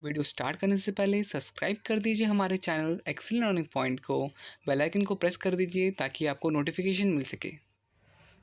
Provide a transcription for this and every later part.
Video start करने से पहले सब्सक्राइब कर दीजिए हमारे चैनल एक्सेल लर्निंग पॉइंट को। बेल आइकन को प्रेस कर दीजिए ताकि आपको नोटिफिकेशन मिल सके।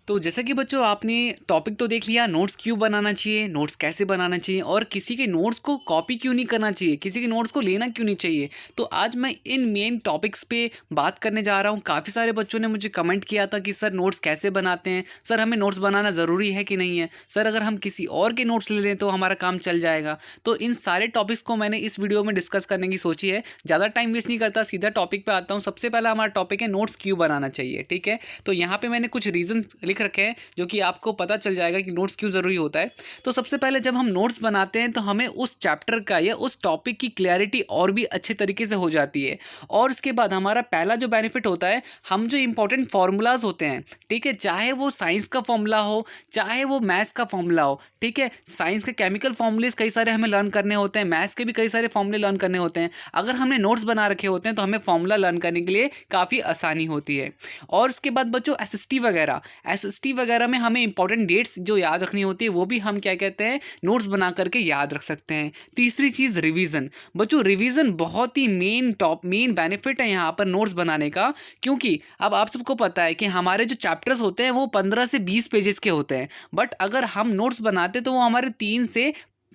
तो जैसा कि बच्चों आपने टॉपिक तो देख लिया, नोट्स क्यों बनाना चाहिए, नोट्स कैसे बनाना चाहिए और किसी के नोट्स को कॉपी क्यों नहीं करना चाहिए, किसी के नोट्स को लेना क्यों नहीं चाहिए। तो आज मैं इन मेन टॉपिक्स पे बात करने जा रहा हूँ। काफ़ी सारे बच्चों ने मुझे कमेंट किया था कि सर नोट्स कैसे बनाते हैं, सर हमें नोट्स बनाना ज़रूरी है कि नहीं है, सर अगर हम किसी और के नोट्स ले लें तो हमारा काम चल जाएगा। तो इन सारे टॉपिक्स को मैंने इस वीडियो में डिस्कस करने की सोची है। ज़्यादा टाइम वेस्ट नहीं करता, सीधा टॉपिक पे आता हूँ। सबसे पहला हमारा टॉपिक है नोट्स क्यों बनाना चाहिए। ठीक है, तो यहाँ पे मैंने कुछ रीज़न लिख रखे हैं जो कि आपको पता चल जाएगा कि नोट्स क्यों ज़रूरी होता है। तो सबसे पहले जब हम नोट्स बनाते हैं तो हमें उस चैप्टर का या उस टॉपिक की क्लैरिटी और भी अच्छे तरीके से हो जाती है। और उसके बाद हमारा पहला जो बेनिफिट होता है, हम जो इंपॉर्टेंट फार्मूलाज होते हैं, ठीक है, चाहे वो साइंस का फॉर्मूला हो चाहे वो मैथ्स का फॉर्मूला हो, ठीक है, साइंस के केमिकल फॉर्मूलेज कई सारे हमें लर्न करने होते हैं, मैथ्स के भी कई सारे फॉर्मूले लर्न करने होते हैं। अगर हमने नोट्स बना रखे होते हैं तो हमें फॉर्मूला लर्न करने के लिए काफ़ी आसानी होती है। और उसके बाद बच्चों एसएसटी वगैरह में हमें इंपॉर्टेंट डेट्स जो याद रखनी होती है वो भी हम क्या कहते हैं, नोट्स बना करके याद रख सकते हैं। तीसरी चीज़ रिवीजन। बच्चों रिवीजन बहुत ही मेन बेनिफिट है यहाँ पर नोट्स बनाने का, क्योंकि अब आप सबको पता है कि हमारे जो चैप्टर्स होते हैं वो 15 से 20 पेजेस के होते हैं, बट अगर हम नोट्स बनाते तो वो हमारे 3 से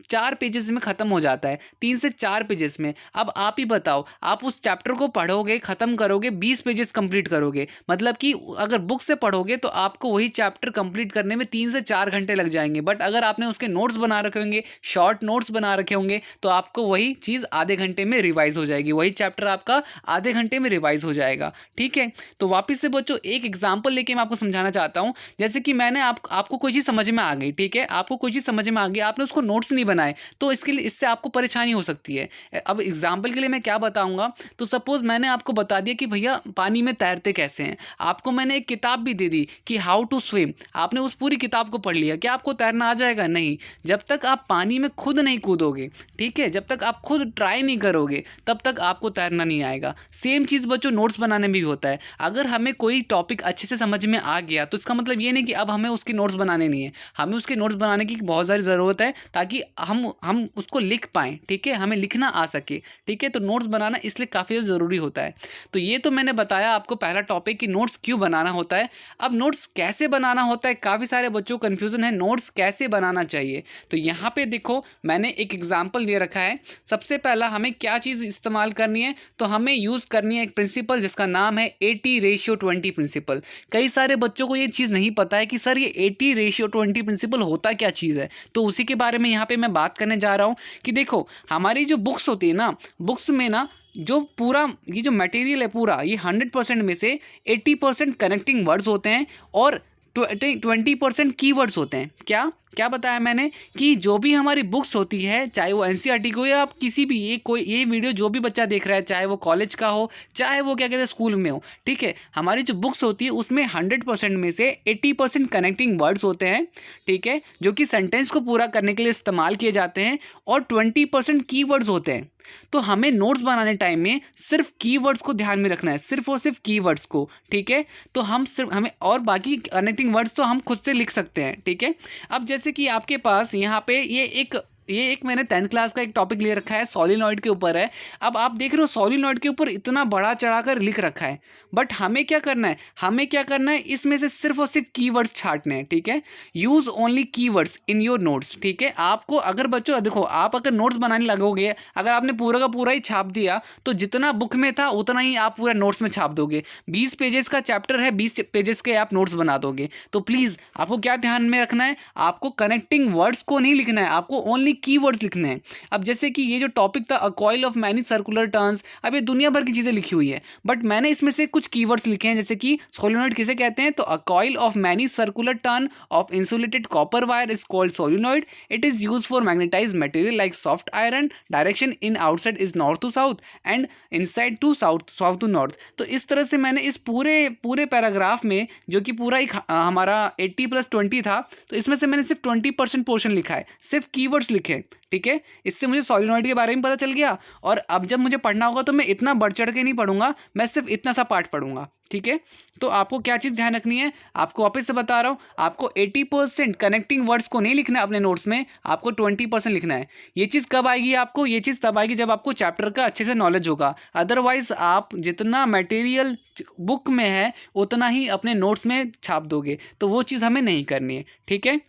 4 पेजेस में ख़त्म हो जाता है। 3 से 4 पेजेस में। अब आप ही बताओ, आप उस चैप्टर को पढ़ोगे, ख़त्म करोगे, 20 पेजेस कंप्लीट करोगे, मतलब कि अगर बुक से पढ़ोगे तो आपको वही चैप्टर कंप्लीट करने में 3 से 4 घंटे लग जाएंगे। बट अगर आपने उसके नोट्स बना रखे होंगे, शॉर्ट नोट्स बना रखे होंगे, तो आपको वही चीज़ आधे घंटे में रिवाइज हो जाएगी, वही चैप्टर आपका आधे घंटे में रिवाइज हो जाएगा। ठीक है, तो वापस से बच्चों एक एग्जाम्पल लेके मैं आपको समझाना चाहता हूँ। जैसे कि मैंने आपको कोई चीज़ समझ में आ गई, ठीक है, आपको कोई चीज़ समझ में आ गई, आपने उसको नोट्स नहीं बनाए, तो इसके लिए इससे आपको परेशानी हो सकती है। अब एग्जाम्पल के लिए मैं क्या बताऊंगा, तो सपोज मैंने आपको बता दिया कि भैया पानी में तैरते कैसे हैं, आपको मैंने एक किताब भी दे दी कि हाउ टू स्विम, आपने उस पूरी किताब को पढ़ लिया, क्या आपको तैरना आ जाएगा? नहीं। जब तक आप पानी में खुद नहीं कूदोगे, ठीक है, जब तक आप खुद ट्राई नहीं करोगे तब तक आपको तैरना नहीं आएगा। सेम चीज़ बच्चों नोट्स बनाने में भी होता है। अगर हमें कोई टॉपिक अच्छे से समझ में आ गया तो इसका मतलब ये नहीं कि अब हमें उसके नोट्स बनाने नहीं है, हमें उसके नोट्स बनाने की बहुत सारी ज़रूरत है ताकि हम उसको लिख पाएँ, ठीक है, हमें लिखना आ सके। ठीक है, तो नोट्स बनाना इसलिए काफ़ी ज़रूरी होता है। तो ये तो मैंने बताया आपको पहला टॉपिक कि नोट्स क्यों बनाना होता है। अब नोट्स कैसे बनाना होता है, काफ़ी सारे बच्चों को कन्फ्यूज़न है, नोट्स कैसे बनाना चाहिए। तो यहाँ पे देखो मैंने एक एग्जाम्पल दे रखा है। सबसे पहला हमें क्या चीज़ इस्तेमाल करनी है, तो हमें यूज़ करनी है एक प्रिंसिपल जिसका नाम है 80:20 प्रिंसिपल। कई सारे बच्चों को ये चीज़ नहीं पता है कि सर ये 80:20 प्रिंसिपल होता क्या चीज़ है, तो उसी के बारे में यहाँ पे मैं बात करने जा रहा हूँ। कि देखो हमारी जो बुक्स होती है ना, बुक्स में ना जो पूरा ये जो मटेरियल है पूरा, ये 100% में से 80% कनेक्टिंग वर्ड्स होते हैं और 20% कीवर्ड्स होते हैं। क्या क्या बताया मैंने कि जो भी हमारी बुक्स होती है, चाहे वो एनसीईआरटी को या आप किसी भी ये वीडियो जो भी बच्चा देख रहा है, चाहे वो कॉलेज का हो चाहे वो क्या कहते हैं स्कूल में हो, ठीक है, हमारी जो बुक्स होती है उसमें 100% में से 80% कनेक्टिंग वर्ड्स होते हैं, ठीक है, जो कि सेंटेंस को पूरा करने के लिए इस्तेमाल किए जाते हैं, और 20% कीवर्ड्स होते हैं। तो हमें नोट्स बनाने टाइम में सिर्फ कीवर्ड्स को ध्यान में रखना है, सिर्फ और सिर्फ कीवर्ड्स को, ठीक है। तो हमें और बाकी कनेक्टिंग वर्ड्स तो हम खुद से लिख सकते हैं, ठीक है। अब जैसे कि आपके पास यहाँ पे ये एक मैंने 10th क्लास का एक टॉपिक ले रखा है, सोलिनॉइड के ऊपर है। अब आप देख रहे हो सोलिनॉइड के ऊपर इतना बड़ा चढ़ाकर लिख रखा है, बट हमें क्या करना है, इसमें से सिर्फ और सिर्फ कीवर्ड्स छांटने हैं, ठीक है। Use only keywords in your notes, ठीक है। आपको अगर बच्चों देखो, आप अगर नोट्स बनाने लगोगे, अगर आपने पूरा का पूरा ही छाप दिया तो जितना बुक में था उतना ही आप पूरा नोट्स में छाप दोगे। 20 पेजेस का चैप्टर है, 20 पेजेस के आप नोट्स बना दोगे। तो प्लीज़ आपको क्या ध्यान में रखना है, आपको कनेक्टिंग वर्ड्स को नहीं लिखना है, आपको ओनली कीवर्ड्स लिखने हैं। अब जैसे कि ये जो टॉपिक था अ coil of many circular turns, अब ये दुनिया भर की चीज़ें लिखी हुई है, बट मैंने इसमें से कुछ कीवर्ड्स लिखे हैं, जैसे कि सोलिनॉइड किसे कहते हैं, तो a coil of many circular turn of insulated copper wire is called solenoid. It is use for magnetize material like soft iron. Direction in outside is north to south and inside to south to north. तो इस तरह से मैंने इस पूरे paragraph में, जो कि पूरा एक हमारा 80+20 था, तो इसमें से मैंने सिर्फ 20% पोर्शन लिखा है, सिर्फ कीवर्ड्स लिखे लिखें, ठीक है। इससे मुझे सोलेनॉइड के बारे में पता चल गया, और अब जब मुझे पढ़ना होगा तो मैं इतना बढ़ चढ़ के नहीं पढ़ूंगा, मैं सिर्फ इतना सा पार्ट पढ़ूंगा, ठीक है। तो आपको क्या चीज़ ध्यान रखनी है, आपको वापस से बता रहा हूँ, आपको 80% कनेक्टिंग वर्ड्स को नहीं लिखना है अपने नोट्स में, आपको 20% लिखना है। ये चीज़ कब आएगी आपको, ये चीज़ तब आएगी जब आपको चैप्टर का अच्छे से नॉलेज होगा। अदरवाइज आप जितना मटेरियल बुक में है उतना ही अपने नोट्स में छाप दोगे, तो वो चीज़ हमें नहीं करनी है, ठीक है।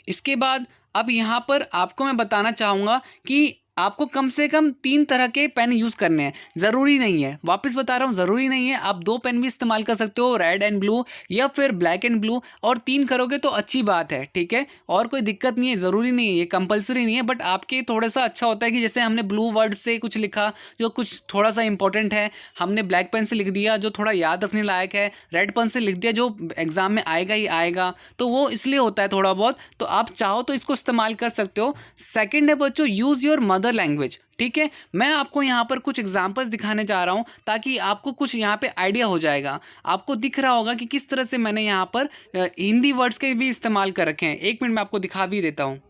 इसके बाद अब यहाँ पर आपको मैं बताना चाहूँगा कि आपको कम से कम 3 तरह के पेन यूज़ करने हैं। ज़रूरी नहीं है, वापस बता रहा हूँ, ज़रूरी नहीं है। आप 2 पेन भी इस्तेमाल कर सकते हो, रेड एंड ब्लू या फिर ब्लैक एंड ब्लू, और 3 करोगे तो अच्छी बात है, ठीक है। और कोई दिक्कत नहीं है, ज़रूरी नहीं है, ये कंपलसरी नहीं है, बट आपके थोड़ा सा अच्छा होता है कि जैसे हमने ब्लू वर्ड से कुछ लिखा जो कुछ थोड़ा सा इंपॉर्टेंट है, हमने ब्लैक पेन से लिख दिया जो थोड़ा याद रखने लायक है, रेड पेन से लिख दिया जो एग्जाम में आएगा ही आएगा, तो वो इसलिए होता है थोड़ा बहुत, तो आप चाहो तो इसको इस्तेमाल कर सकते हो। सेकेंड है बच्चों, यूज़ योर मदर लैंग्वेज, ठीक है। मैं आपको यहाँ पर कुछ एग्जांपल्स दिखाने जा रहा हूँ ताकि आपको कुछ यहाँ पे आइडिया हो जाएगा। आपको दिख रहा होगा कि किस तरह से मैंने यहाँ पर हिंदी वर्ड्स के भी इस्तेमाल कर रखे हैं। 1 मिनट में आपको दिखा भी देता हूँ।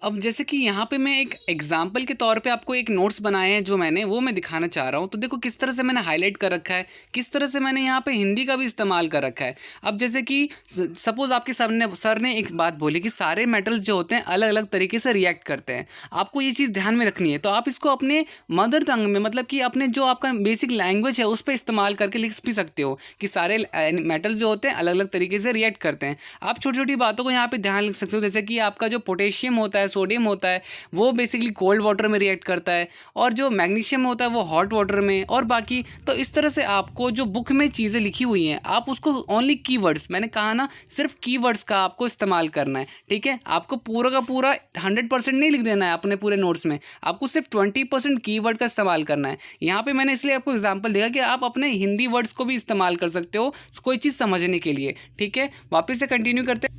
अब जैसे कि यहाँ पे मैं एक एग्जाम्पल के तौर पे आपको एक नोट्स बनाए हैं जो मैंने, वो मैं दिखाना चाह रहा हूँ। तो देखो किस तरह से मैंने हाईलाइट कर रखा है, किस तरह से मैंने यहाँ पे हिंदी का भी इस्तेमाल कर रखा है। अब जैसे कि सपोज़ आपके सर ने एक बात बोली कि सारे मेटल्स जो होते हैं अलग अलग तरीके से रिएक्ट करते हैं, आपको ये चीज़ ध्यान में रखनी है। तो आप इसको अपने मदर टंग में, मतलब कि अपने जो आपका बेसिक लैंग्वेज है उस पर इस्तेमाल करके लिख भी सकते हो कि सारे मेटल्स जो होते हैं अलग अलग तरीके से रिएक्ट करते हैं। आप छोटी छोटी बातों को यहाँ पर ध्यान लिख सकते हो, जैसे कि आपका जो पोटेशियम होता है, सोडियम होता है, वो बेसिकली कोल्ड वाटर में रिएक्ट करता है, और जो मैग्नीशियम होता है वो हॉट वाटर में, और बाकी तो इस तरह से आपको जो बुक में चीज़ें लिखी हुई हैं आप उसको ओनली कीवर्ड्स, मैंने कहा ना सिर्फ कीवर्ड्स का आपको इस्तेमाल करना है, ठीक है। आपको पूरा का पूरा 100% नहीं लिख देना है अपने पूरे नोट्स में, आपको सिर्फ 20% कीवर्ड का इस्तेमाल करना है। यहाँ पे मैंने इसलिए आपको एग्जांपल दिया कि आप अपने हिंदी वर्ड्स को भी इस्तेमाल कर सकते हो कोई चीज़ समझने के लिए, ठीक है। वापस से कंटिन्यू करते हैं।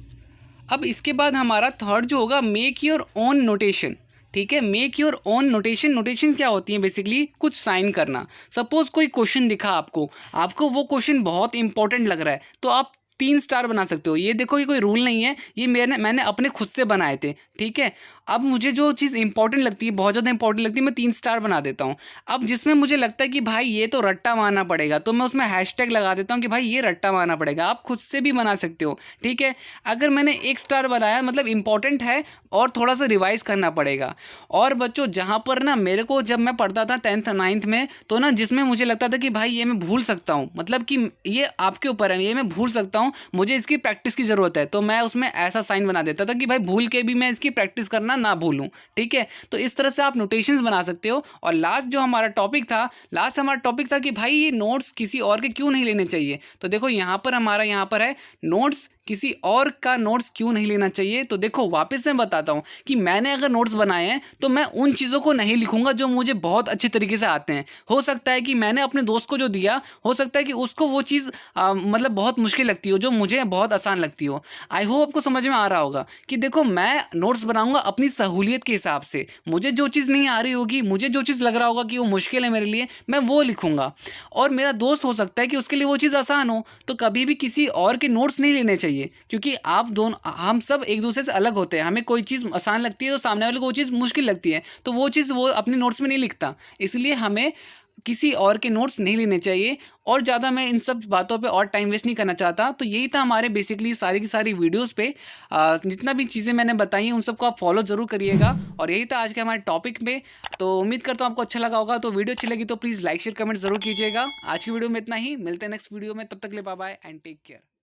अब इसके बाद हमारा थर्ड जो होगा, मेक योर ओन नोटेशन, ठीक है। Make your own notation. Notation क्या होती है, बेसिकली कुछ साइन करना। सपोज कोई क्वेश्चन दिखा आपको वो क्वेश्चन बहुत इंपॉर्टेंट लग रहा है तो आप 3 स्टार बना सकते हो। ये देखो, ये कोई रूल नहीं है, ये मैंने अपने खुद से बनाए थे, ठीक है। अब मुझे जो चीज़ इंपॉर्टेंट लगती है, बहुत ज़्यादा इंपॉर्टेंट लगती है, मैं 3 स्टार बना देता हूँ। अब जिसमें मुझे लगता है कि भाई ये तो रट्टा मारना पड़ेगा, तो मैं उसमें हैशटैग लगा देता हूँ कि भाई ये रट्टा मारना पड़ेगा। आप खुद से भी बना सकते हो, ठीक है। अगर मैंने 1 स्टार बनाया मतलब इंपॉर्टेंट है और थोड़ा सा रिवाइज करना पड़ेगा। और बच्चों जहाँ पर ना मेरे को, जब मैं पढ़ता था 10th 9th में, तो ना जिसमें मुझे लगता था कि भाई ये मैं भूल सकता हूँ, मतलब कि ये आपके ऊपर है, ये मैं भूल सकता हूँ, मुझे इसकी प्रैक्टिस की ज़रूरत है, तो मैं उसमें ऐसा साइन बना देता था कि भाई भूल के भी मैं इसकी प्रैक्टिस करना ना भूलूँ, ठीक है। तो इस तरह से आप नोटेशंस बना सकते हो। और लास्ट हमारा टॉपिक था कि भाई ये नोट्स किसी और के क्यों नहीं लेने चाहिए। तो देखो यहाँ पर है नोट्स किसी और का नोट्स क्यों नहीं लेना चाहिए। तो देखो वापस से बताता हूँ कि मैंने अगर नोट्स बनाए हैं तो मैं उन चीज़ों को नहीं लिखूंगा जो मुझे बहुत अच्छी तरीके से आते हैं। हो सकता है कि मैंने अपने दोस्त को जो दिया, हो सकता है कि उसको वो चीज़ मतलब बहुत मुश्किल लगती हो, जो मुझे बहुत आसान लगती हो। आई होप आपको समझ में आ रहा होगा कि देखो मैं नोट्स बनाऊंगा अपनी सहूलियत के हिसाब से। मुझे जो चीज़ नहीं आ रही होगी, मुझे जो चीज़ लग रहा होगा कि वो मुश्किल है मेरे लिए, मैं वो लिखूंगा। और मेरा दोस्त हो सकता है कि उसके लिए वो चीज़ आसान हो। तो कभी भी किसी और के नोट्स नहीं लेने चाहिए, क्योंकि आप दोनों, हम सब एक दूसरे से अलग होते हैं। हमें कोई चीज़ आसान लगती है तो सामने वाले को वो चीज़ मुश्किल लगती है, तो वो चीज़ वो अपने नोट्स में नहीं लिखता। इसलिए हमें किसी और के नोट्स नहीं लेने चाहिए। और ज़्यादा मैं इन सब बातों पे और टाइम वेस्ट नहीं करना चाहता। तो यही था हमारे बेसिकली सारी की सारी वीडियोस पे जितना भी चीज़ें मैंने बताई हैं उन सबको आप फॉलो ज़रूर करिएगा। और यही था आज के हमारे टॉपिक में। तो उम्मीद करता हूँ आपको अच्छा लगा होगा। तो वीडियो अच्छी लगी तो प्लीज़ लाइक शेयर कमेंट ज़रूर कीजिएगा। आज की वीडियो में इतना ही, मिलते हैं नेक्स्ट वीडियो में, तब तक के लिए bye bye and take care.